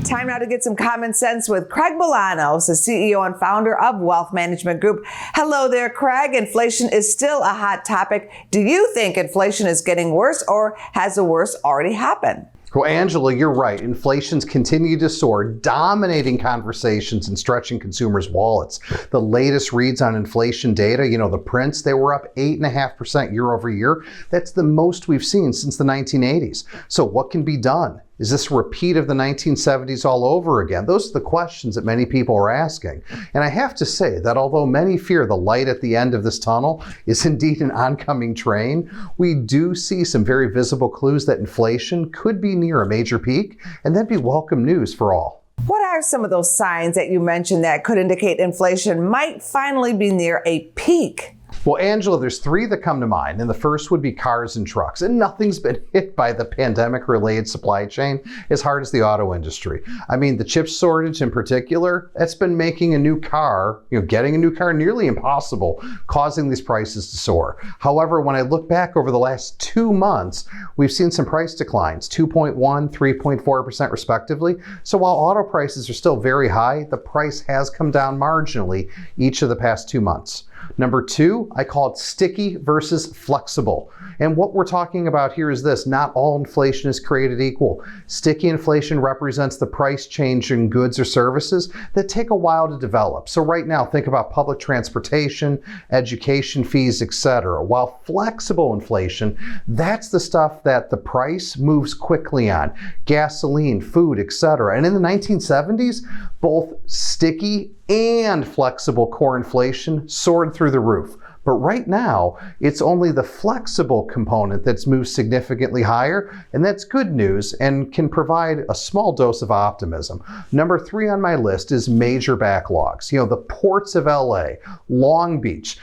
Time now to get some common sense with Craig Bolanos, the CEO and founder of Wealth Management Group. Hello there, Craig. Inflation is still a hot topic. Do you think inflation is getting worse, or has the worst already happened? Well, Angela, you're right. Inflation's continued to soar, dominating conversations and stretching consumers' wallets. The latest reads on inflation data, the prints, they were up 8.5% year over year. That's the most we've seen since the 1980s. So what can be done? Is this a repeat of the 1970s all over again? Those are the questions that many people are asking. And I have to say that although many fear the light at the end of this tunnel is indeed an oncoming train, we do see some very visible clues that inflation could be near a major peak, and that'd be welcome news for all. What are some of those signs that you mentioned that could indicate inflation might finally be near a peak? Well, Angela, there's three that come to mind, and the first would be cars and trucks. And nothing's been hit by the pandemic-related supply chain as hard as the auto industry. I mean, the chip shortage in particular, that's been making a new car, getting a new car nearly impossible, causing these prices to soar. However, when I look back over the last 2 months, we've seen some price declines, 2.1%, 3.4% respectively. So while auto prices are still very high, the price has come down marginally each of the past 2 months. Number two, I call it sticky versus flexible. And what we're talking about here is this: not all inflation is created equal. Sticky inflation represents the price change in goods or services that take a while to develop. So right now, think about public transportation, education fees, etc. While flexible inflation, that's the stuff that the price moves quickly on: gasoline, food, etc. And in the 1970s, both sticky and flexible core inflation soared through the roof. But right now, it's only the flexible component that's moved significantly higher, and that's good news and can provide a small dose of optimism. Number three on my list is major backlogs. The ports of LA, Long Beach,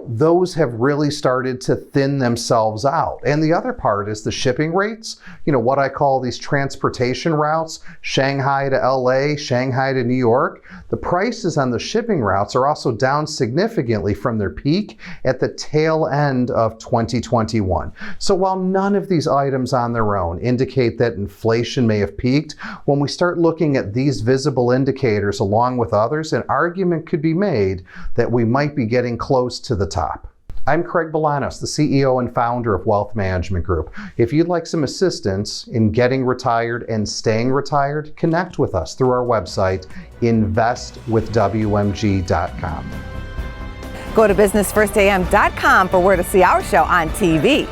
those have really started to thin themselves out. And the other part is the shipping rates, what I call these transportation routes, Shanghai to LA, Shanghai to New York. The prices on the shipping routes are also down significantly from their peak at the tail end of 2021. So while none of these items on their own indicate that inflation may have peaked, when we start looking at these visible indicators along with others, an argument could be made that we might be getting close to the top. I'm Craig Bolanos, the CEO and founder of Wealth Management Group. If you'd like some assistance in getting retired and staying retired, connect with us through our website, investwithwmg.com. Go to businessfirstam.com for where to see our show on TV.